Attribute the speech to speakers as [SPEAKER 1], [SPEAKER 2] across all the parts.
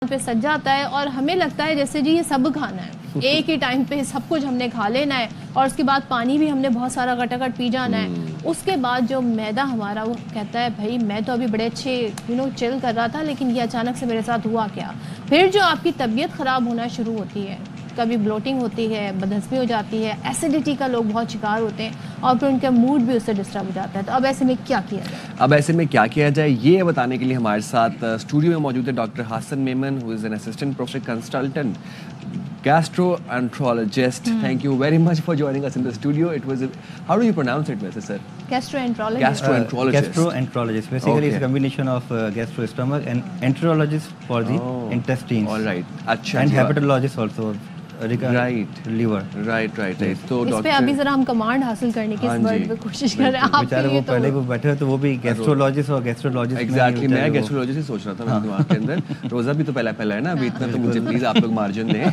[SPEAKER 1] پہ سج جاتا ہے اور ہمیں لگتا ہے جیسے جی یہ سب کھانا ہے، ایک ہی ٹائم پہ سب کچھ ہم نے کھا لینا ہے، اور اس کے بعد پانی بھی ہم نے بہت سارا گٹاگٹ پی جانا ہے. اس کے بعد جو میدا ہمارا وہ کہتا ہے بھائی میں تو ابھی بڑے اچھے چل کر رہا تھا، لیکن یہ اچانک سے میرے ساتھ ہوا کیا. پھر جو آپ کی طبیعت خراب ہونا شروع ہوتی ہے، کبھی بلوٹنگ ہوتی ہے، بدہضمی ہو جاتی ہے، ایسیڈیٹی کا لوگ بہت شکار ہوتے ہیں، اور پھر ان کا موڈ بھی اس سے ڈسٹرب ہو جاتا ہے. تو اب ایسے میں کیا کیا جائے؟
[SPEAKER 2] اب ایسے میں کیا کیا جائے یہ بتانے کے لیے ہمارے ساتھ اسٹوڈیو میں موجود ہے doctor Hasan Memon who is an assistant professor consultant gastroenterologist. Thank you very much for joining us in the studio. It was how do you pronounce it, Mr. sir?
[SPEAKER 1] Gastroenterologist.
[SPEAKER 3] Gastroenterologist. Basically, it's a combination of gastrostomach and enterologist for the intestines.
[SPEAKER 2] All right. Achha.
[SPEAKER 3] And hepatologist also. Liver.
[SPEAKER 2] Right. تو
[SPEAKER 1] اس پہ ابھی ذرا ہم command حاصل کرنے کی اس word پہ کوشش کر رہے ہیں. آپ
[SPEAKER 3] بیچارے وہ پہلے وہ بیٹھے تو وہ بھی گیسٹرولوجسٹ اور گیسٹرولوجسٹ.
[SPEAKER 2] ایگزیکٹلی میں گیسٹرولوجسٹ ہی سوچ رہا تھا میرے دماغ کے اندر. روزہ بھی تو پہلا ہے نا ابھی، اتنا تو مجھے پلیز آپ لوگ مارجن دیں.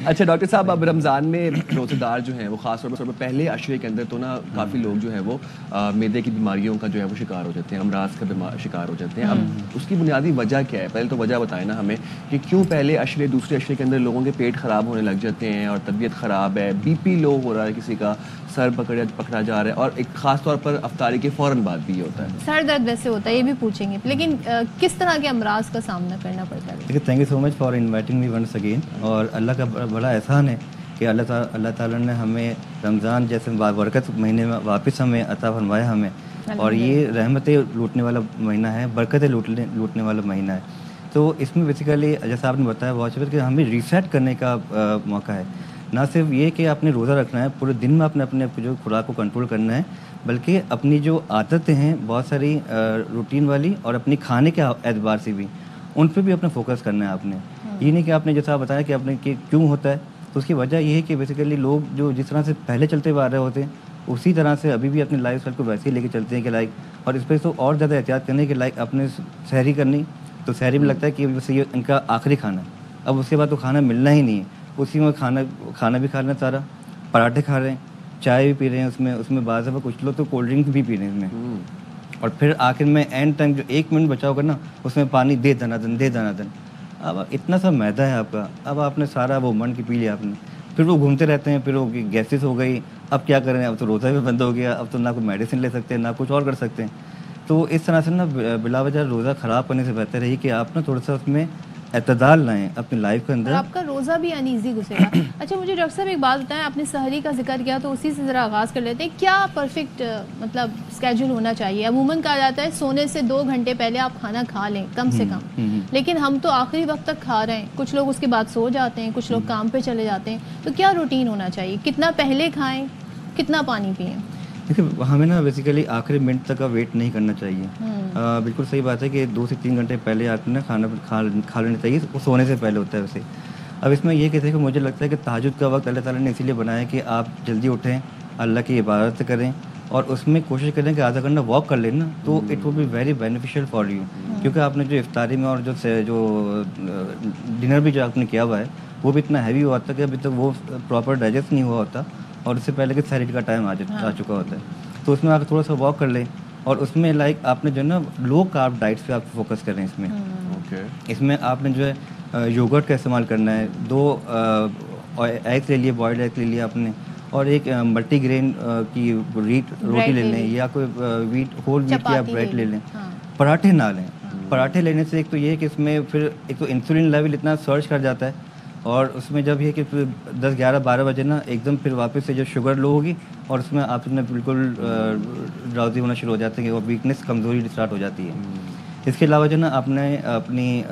[SPEAKER 2] اچھا ڈاکٹر صاحب، اب رمضان میں روزے دار جو ہیں وہ خاص طور پر پہلے عشرے کے اندر تو نا کافی لوگ جو ہے وہ معدے کی بیماریوں کا جو ہے وہ شکار ہو جاتے ہیں، امراض کا شکار ہو جاتے ہیں. اب اس کی بنیادی وجہ کیا ہے؟ پہلے تو وجہ بتائیں نا ہمیں کہ کیوں پہلے عشرے دوسرے عشرے کے اندر لوگوں کے پیٹ خراب ہونے لگ جاتے ہیں اور طبیعت خراب ہے، بی پی لو ہو رہا ہے، کسی کا سر پکڑا جا رہا ہے، اور ایک خاص طور پر افطاری کے فوراً بعد بھی یہ ہوتا ہے.
[SPEAKER 1] سر درد ویسے ہوتا ہے، یہ بھی پوچھیں گے، لیکن کس طرح کے امراض کا سامنا کرنا پڑتا ہے؟
[SPEAKER 3] Thank you so much for inviting me once again. اور اللہ کا بڑا احسان ہے کہ اللہ تعالیٰ نے ہمیں رمضان جیسے بابرکت مہینے میں واپس ہمیں عطا فرمایا ہمیں، اور یہ رحمتیں لوٹنے والا مہینہ ہے، برکتیں لوٹنے والا مہینہ ہے. تو اس میں بیسیکلی جیسا آپ نے بتایا بہت اچھا کہ ہمیں ریسیٹ کرنے کا موقع ہے. نہ صرف یہ کہ آپ نے روزہ رکھنا ہے، پورے دن میں اپنے جو خوراک کو کنٹرول کرنا ہے، بلکہ اپنی جو عادتیں ہیں بہت ساری روٹین والی اور اپنی کھانے کے اعتبار سے بھی ان پہ بھی اپنا فوکس کرنا ہے آپ نے. یہ نہیں کہ آپ نے جیسا بتایا کہ آپ نے کہ کیوں ہوتا ہے، تو اس کی وجہ یہ ہے کہ بیسیکلی لوگ جو جس طرح سے پہلے چلتے ہوئے آ رہے ہوتے ہیں اسی طرح سے ابھی بھی اپنی لائف اسٹائل کو ویسے ہی لے کے چلتے ہیں کہ لائک، اور اس پہ تو اور زیادہ احتیاط کرنے کہ لائک اپنے سحری کرنی، تو سحری میں لگتا ہے کہ ویسے یہ ان کا آخری کھانا ہے، اب اس کے بعد تو کھانا ملنا ہی نہیں ہے. اسی میں کھانا بھی کھا رہے ہیں سارا، پراٹھے کھا رہے ہیں، چائے بھی پی رہے ہیں، اس میں بعض دفعہ کچھ لوگ تو کولڈ ڈرنک بھی پی رہے ہیں اس میں، اور پھر آخر میں اینڈ ٹائم جو 1 منٹ بچا ہوگا نا اس میں پانی دے دنا دن. اب اتنا سا میدا ہے آپ کا، اب آپ نے سارا وہ من کی پی لیا آپ نے، پھر وہ گھومتے رہتے ہیں، پھر وہ گیسز ہو گئی. اب کیا کریں، اب تو روزہ بھی بند ہو گیا، اب تو نہ کوئی میڈیسن لے سکتے ہیں نہ کچھ اور کر سکتے ہیں. تو اس طرح سے نا بلا وجہ روزہ خراب کرنے سے بہتر ہے کہ آپ نا تھوڑا سا اس میں اعتدال لائیں اپنی لائف کے اندر.
[SPEAKER 1] آپ کا روزہ بھی انیزی گزرے گا. اچھا مجھے ڈاکٹر صاحب ایک بات بتائیں، آپ نے سحری کا ذکر کیا تو اسی سے ذرا آغاز کر لیتے ہیں. کیا پرفیکٹ مطلب اسکیجول ہونا چاہیے؟ عموماً کہا جاتا ہے سونے سے 2 گھنٹے پہلے آپ کھانا کھا لیں کم سے کم، لیکن ہم تو آخری وقت تک کھا رہے ہیں. کچھ لوگ اس کے بعد سو جاتے ہیں، کچھ لوگ کام پہ چلے جاتے ہیں. تو کیا روٹین ہونا چاہیے؟ کتنا پہلے کھائیں، کتنا پانی پئیں؟
[SPEAKER 3] دیکھیے ہمیں نا بیسیکلی آخری منٹ تک کا ویٹ نہیں کرنا چاہیے. بالکل صحیح بات ہے کہ 2 سے 3 گھنٹے پہلے آپ نے کھانا کھا لینا چاہیے، وہ سونے سے پہلے ہوتا ہے ویسے. اب اس میں یہ کہتے ہیں کہ مجھے لگتا ہے کہ تہجد کا وقت اللہ تعالیٰ نے اسی لیے بنایا کہ آپ جلدی اٹھیں، اللہ کی عبادت کریں، اور اس میں کوشش کریں کہ آدھا گھنٹہ واک کر لیں نا، تو it will be very beneficial for you. کیونکہ آپ نے جو افطاری میں اور جو ڈنر بھی جو آپ نے کیا ہوا ہے وہ بھی اتنا ہیوی ہوا تھا کہ ابھی تک وہ پراپر ڈائجسٹ نہیں ہوا ہوتا، اور اس سے پہلے کہ سحری کا ٹائم آ چکا ہوتا ہے. تو اس میں آپ تھوڑا سا واک کر لیں، اور اس میں لائک آپ نے جو ہے نا لو کارب ڈائٹ پہ آپ فوکس کریں. اس میں آپ نے جو ہے یوگرٹ کا استعمال کرنا ہے، 2 ایگ لے لیے، بوائلڈ ایگ لے لیا آپ نے، اور ایک ملٹی گرین کی روٹی لے لیں، یا کوئی ہول ویٹ کی آپ بریڈ لے لیں. پراٹھے نہ لیں. پراٹھے لینے سے ایک تو یہ ہے کہ اس میں پھر ایک تو انسولین لیول اتنا سرچ کر جاتا ہے، اور اس میں جب یہ کہ 10 11 12 بجے نا ایک دم پھر واپس سے جو شوگر لو ہوگی، اور اس میں آپ نے بالکل ڈراؤزی ہونا شروع ہو جاتے ہیں، اور ویکنیس کمزوری اسٹارٹ ہو جاتی ہے. اس کے علاوہ جو نا آپ نے اپنی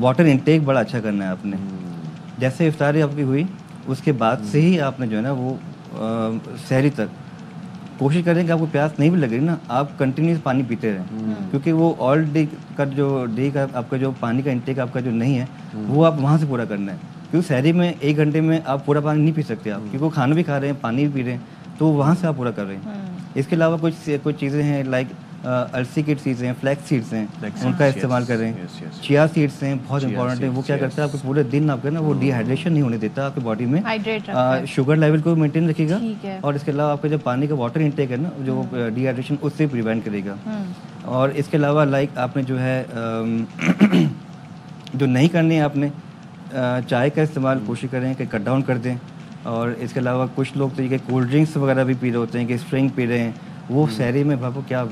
[SPEAKER 3] واٹر انٹیک بڑا اچھا کرنا ہے. آپ نے جیسے افطاری آپ کی ہوئی اس کے بعد سے ہی آپ نے جو ہے نا وہ سحری تک کوشش کریں کہ آپ کو پیاس نہیں بھی لگے نا، آپ کنٹینیوس پانی پیتے رہیں، کیونکہ وہ آل ڈے کا جو ڈے کا آپ کا جو پانی کا انٹیک آپ کا جو نہیں ہے وہ آپ وہاں سے پورا کرنا ہے. کیونکہ سحری میں 1 گھنٹے میں آپ پورا پانی نہیں پی سکتے آپ، کیونکہ وہ کھانا بھی کھا رہے ہیں پانی بھی پی رہے ہیں، تو وہاں سے آپ پورا کر رہے ہیں. اس کے علاوہ کچھ چیزیں ہیں لائک السی کی سیڈس ہیں، فلیکس سیڈس ہیں، ان کا استعمال کریں. چیا سیڈس ہیں، بہت امپورٹنٹ ہیں. وہ کیا کرتا ہے آپ کو پورے دن آپ کا نا وہ ڈی ہائیڈریشن نہیں ہونے دیتا آپ کی باڈی میں، شوگر لیول کو مینٹین رکھے گا، اور اس کے علاوہ آپ کا جو پانی کا واٹر انٹیک ہے نا جو ڈی ہائیڈریشن اس سے پریونٹ کرے گا. اور اس کے علاوہ لائک آپ نے جو ہے جو نہیں کرنی ہے آپ نے چائے کا استعمال کوشش کریں کہ کٹ ڈاؤن کر دیں. اور اس کے علاوہ کچھ لوگ تو یہ کہ کولڈ ڈرنکس وغیرہ بھی پی رہے ہوتے ہیں کہ اسٹرنگ پی رہے ہیں, وہ سحری میں بھاپو کیا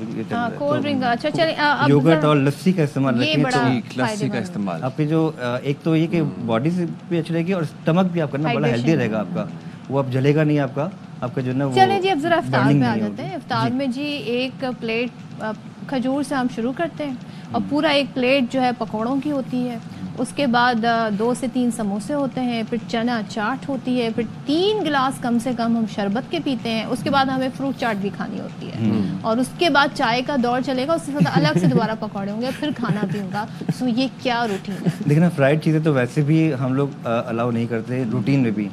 [SPEAKER 1] کولڈ ڈرنک. اچھا چلیں
[SPEAKER 3] یوگرٹ اور لسی کا استعمال رکھیں
[SPEAKER 2] تو لسی کا استعمال
[SPEAKER 3] آپ کی جو ایک تو یہ کہ باڈی سے بھی اچھی رہے گی اور اسٹمک بھی آپ کا نا بڑا ہیلدی رہے گا آپ کا, وہ اب جلے گا نہیں آپ کا جو ہے نا وہ.
[SPEAKER 1] چلیں جی اب ذرا افطار پہ آ جاتے ہیں. افطار میں جی ایک پلیٹ کھجور سے ہم شروع کرتے ہیں اور پورا ایک پلیٹ جو ہے پکوڑوں کی ہوتی ہے. اس کے بعد 2 سے 3 سموسے ہوتے ہیں, پھر چنا چاٹ ہوتی ہے, پھر 3 گلاس کم سے کم ہم شربت کے پیتے ہیں. اس کے بعد ہمیں فروٹ چاٹ بھی کھانی ہوتی ہے اور اس کے بعد چائے کا دور چلے گا, اس کے ساتھ الگ سے دوبارہ پکوڑے ہوں گے, پھر کھانا بھی ہوگا. سو یہ کیا روٹین ہے؟
[SPEAKER 3] دیکھیں نا فرائڈ چیزیں تو ویسے بھی ہم لوگ الاؤ نہیں کرتے روٹین میں بھی.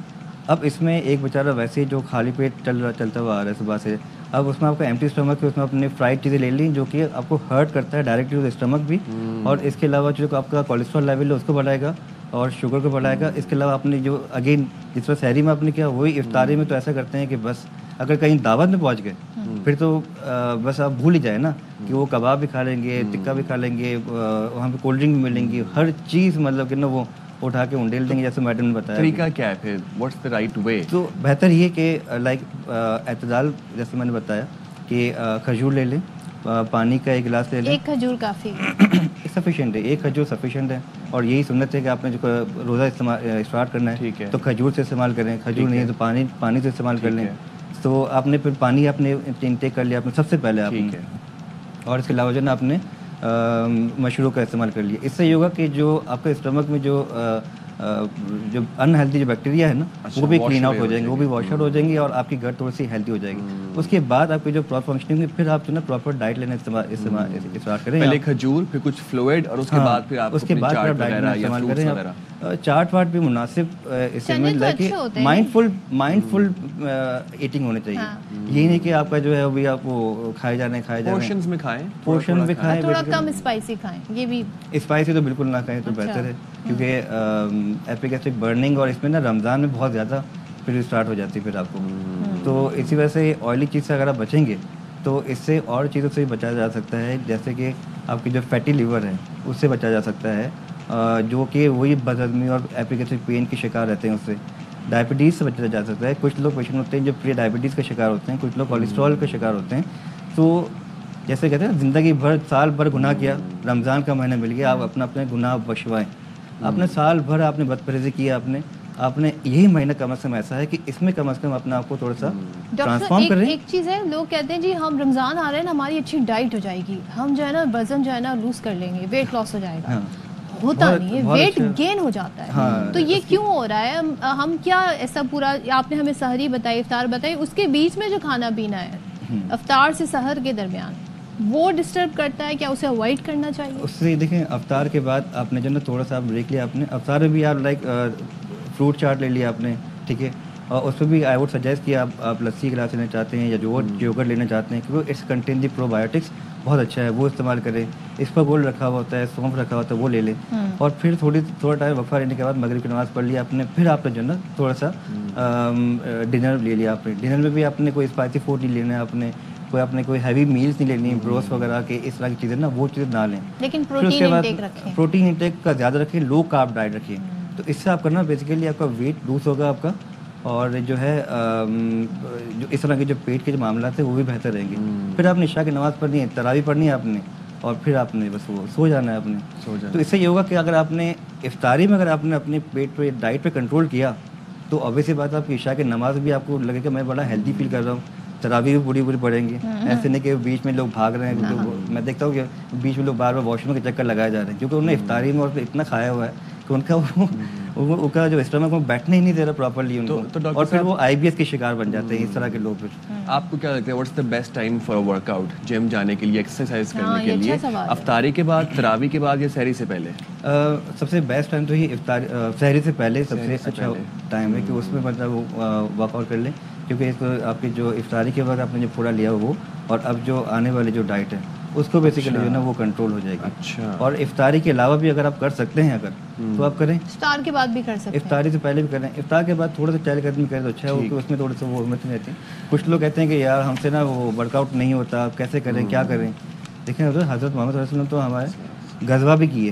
[SPEAKER 3] اب اس میں ایک بیچارہ ویسے جو خالی پیٹ چلتا ہوا آ رہا ہے صبح سے, اب اس میں آپ کا ایمٹی اسٹمک ہے, اس میں آپ نے فرائڈ چیزیں لے لیں جو کہ آپ کو ہرٹ کرتا ہے ڈائریکٹلی اسٹمک بھی, اور اس کے علاوہ جو آپ کا کولیسٹرول لیول ہے اس کو بڑھائے گا اور شوگر کو بڑھائے گا. اس کے علاوہ آپ نے جو اگین جس طرح سحری میں آپ نے کیا وہی افطاری میں تو ایسا کرتے ہیں کہ بس اگر کہیں دعوت میں پہنچ گئے پھر تو بس آپ بھول ہی جائیں نا کہ وہ کباب بھی کھا لیں گے, ٹکا بھی کھا لیں گے, وہاں پہ کولڈ ڈرنک بھی ملیں گی, ہر چیز مطلب کہ نا وہ اٹھا کے انڈیل دیں گے جیسے میڈم نے بتایا.
[SPEAKER 2] طریقہ کیا ہے پھر, واٹس دا رائٹ وے؟
[SPEAKER 3] تو بہتر یہ کہ لائک اعتدال جیسے میں نے بتایا کہ کھجور لے لیں, پانی کا 1 گلاس لے لیں.
[SPEAKER 1] ایک کھجور کافی
[SPEAKER 3] سفیشینٹ ہے, 1 کھجور سفیشینٹ ہے. اور یہی سنت ہے کہ آپ نے جو روزہ اسٹارٹ کرنا ہے تو کھجور سے استعمال کریں, کھجور نہیں ہے تو پانی سے استعمال کر لیں. تو آپ نے پھر پانی آپ نے انٹیک کر لیا آپ نے سب سے پہلے آپ نے, اور اس کے علاوہ جو ہے نا آپ نے مشروب کا استعمال کر لیا. اس سے یہ ہوگا کہ جو آپ کے اسٹمک میں جو انہیلدی جو بیکٹیریا ہے نا وہ بھی کلین آؤٹ ہو جائیں گے, وہ بھی واش آؤٹ ہو جائیں گے اور آپ کی گٹ تھوڑی سی ہیلدی ہو جائے گی. اس کے بعد آپ کی جو پراپر فنکشننگ ہے پھر آپ جو نا پراپر ڈائٹ لینا اسٹارٹ کریں.
[SPEAKER 2] پہلے کھجور, پھر کچھ فلوئڈ, اور اس کے بعد پھر آپ
[SPEAKER 3] اس کے بعد ڈائٹ لینا استعمال کریں. چاٹ واٹ بھی مناسب استعمال لائک مائنڈ فل ایٹنگ ہونے چاہیے. یہ نہیں کہ آپ کا جو ہے ابھی آپ وہ کھائے جا رہے ہیں
[SPEAKER 2] پورشنز میں کھائیں,
[SPEAKER 3] پورشن میں کھائیں,
[SPEAKER 1] تھوڑا کم اسپائسی کھائیں. یہ بھی
[SPEAKER 3] اسپائسی تو بالکل نہ کھائیں تو بہتر ہے کیونکہ ایپک ایسڈ برننگ اور اس میں نا رمضان میں بہت زیادہ پھر اسٹارٹ ہو جاتی ہے پھر آپ کو. تو اسی وجہ سے آئلی چیز سے اگر آپ بچیں گے تو اس سے اور چیزوں سے بھی بچا جا سکتا ہے, جیسے کہ آپ کی جو فیٹی لیور ہے اس سے بچا جا سکتا ہے, جو کہ وہی بد ہضمی اور ایپک ایسڈ پین کی شکار رہتے ہیں. اس سے ڈائبٹیز سے بچا جا سکتا ہے. کچھ لوگ پیشنٹ ہوتے ہیں جو پری ڈائبٹیز کا شکار ہوتے ہیں, کچھ لوگ کولیسٹرول کا شکار ہوتے ہیں. تو جیسے کہتے ہیں نا زندگی بھر سال بھر گناہ کیا, رمضان کا مہینہ مل گیا, آپ اپنے گناہ بخشوائیں. آپ نے سال بھر آپ نے بد پرہیزی کیا, آپ نے یہی مہینہ کم از کم ایسا ہے کہ اس میں کم از کم اپنے آپ کو تھوڑا سا ٹرانسفارم کریں.
[SPEAKER 1] ایک چیز ہے, لوگ کہتے ہیں جی ہم رمضان آ رہے ہیں نا ہماری اچھی ڈائٹ ہو جائے گی, ہم جو ہے نا وزن جو ہے نا لوز کر لیں گے, ویٹ لاس ہو جائے گا. ہوتا نہیں ہے, ویٹ گین ہو جاتا ہے. تو یہ کیوں ہو رہا ہے؟ ہم کیا ایسا پورا, آپ نے ہمیں سحری بتائی, افطار بتائی, اس کے بیچ میں جو کھانا پینا ہے افطار سے سحر کے درمیان وہ ڈسٹرب کرتا ہے, کیا اسے اوائڈ کرنا چاہیے؟
[SPEAKER 3] اس سے دیکھیں افطار کے بعد آپ نے جو نا تھوڑا سا بریک لیا, آپ نے افطار میں بھی آپ لائک فروٹ چاٹ لے لیا آپ نے, ٹھیک ہے, اور اس میں بھی آئی ووڈ سجیسٹ کہ آپ لسی گلاس لینا چاہتے ہیں یا یوگرٹ لینا چاہتے ہیں کیونکہ it's contain the probiotics, بہت اچھا ہے, وہ استعمال کریں. اس پر گولڈ رکھا ہوا ہوتا ہے, سونف رکھا ہوتا ہے, وہ لے لیں. اور پھر تھوڑا ٹائم وقفہ لینے کے بعد مغرب کی نماز پڑھ لی آپ نے, پھر آپ نے جو ہے نا تھوڑا سا ڈنر لے لیا آپ نے. ڈنر میں بھی آپ نے کوئی اسپائسی فوڈ نہیں لینا ہے, آپ نے کوئی ہیوی میلس نہیں لینی, بروس وغیرہ کے اس طرح کی چیزیں نا وہ چیزیں نہ لیں.
[SPEAKER 1] لیکن
[SPEAKER 3] پروٹین انٹیک کا زیادہ رکھیں, لو کارب ڈائٹ رکھیے. تو اس سے آپ کرنا بیسیکلی آپ کا ویٹ لوز ہوگا آپ کا, اور جو ہے جو اس طرح کے جو پیٹ کے جو معاملات ہیں وہ بھی بہتر رہیں گے. پھر آپ نے عشاء کی نماز پڑھنی ہے, تراویح پڑھنی ہے آپ نے, اور پھر آپ نے بس وہ سو جانا ہے آپ نے. تو اس سے یہ ہوگا کہ اگر آپ نے افطاری میں اگر آپ نے اپنے پیٹ پہ ڈائٹ پہ کنٹرول کیا تو obvious سی بات ہے آپ کی عشاء کی نماز بھی آپ کو لگے کہ میں بڑا ہیلدی فیل کر رہا ہوں. تراویح بھی پوری پڑھیں گے, ایسے نہیں کہ بیچ میں لوگ بھاگ رہے ہیں. میں دیکھتا ہوں کہ بیچ میں لوگ بار بار واش روم کے چکر لگائے جا رہے ہیں کیونکہ انہوں نے افطاری میں اور اتنا کھایا ہوا ہے کہ ان کا جو اسٹمک وہ بیٹھنے ہی نہیں دے رہا پراپرلی ان کو, اور پھر وہ آئی بی ایس کے شکار بن جاتے ہیں اس طرح کے لوگ. پھر
[SPEAKER 2] آپ کو کیا لگتا ہے what's the best time for workout, gym جانے کے لیے, ایکسرسائز کرنے کے لیے, افطاری کے بعد, تراویح کے بعد یا سحری سے پہلے؟
[SPEAKER 3] سب سے بیسٹ ٹائم تو یہ سحری سے پہلے سب سے اچھا ٹائم ہے کہ اس میں مطلب ورک آؤٹ کر لیں, کیونکہ آپ کی جو افطاری کے بعد آپ نے جو پورا لیا وہ, اور اب جو آنے والی جو ڈائٹ ہے اس کو بیسیکلی جو ہے نا وہ کنٹرول ہو جائے گی.
[SPEAKER 2] اچھا.
[SPEAKER 3] اور افطاری کے علاوہ بھی اگر آپ کر سکتے ہیں اگر تو آپ کریں,
[SPEAKER 1] افطار کے بعد بھی کر سکتے ہیں,
[SPEAKER 3] افطاری سے پہلے بھی کریں. افطار کے بعد تھوڑا سا چہل قدمی کریں تو اچھا ہے, کیونکہ اس میں تھوڑا سا وہ ہمت نہیں رہتی. کچھ لوگ کہتے ہیں کہ یار ہم سے نا وہ ورک آؤٹ نہیں ہوتا, کیسے کریں, کیا کریں. دیکھیں حضرت محمد صلی اللہ علیہ وسلم تو ہمارے غزوہ بھی کیے,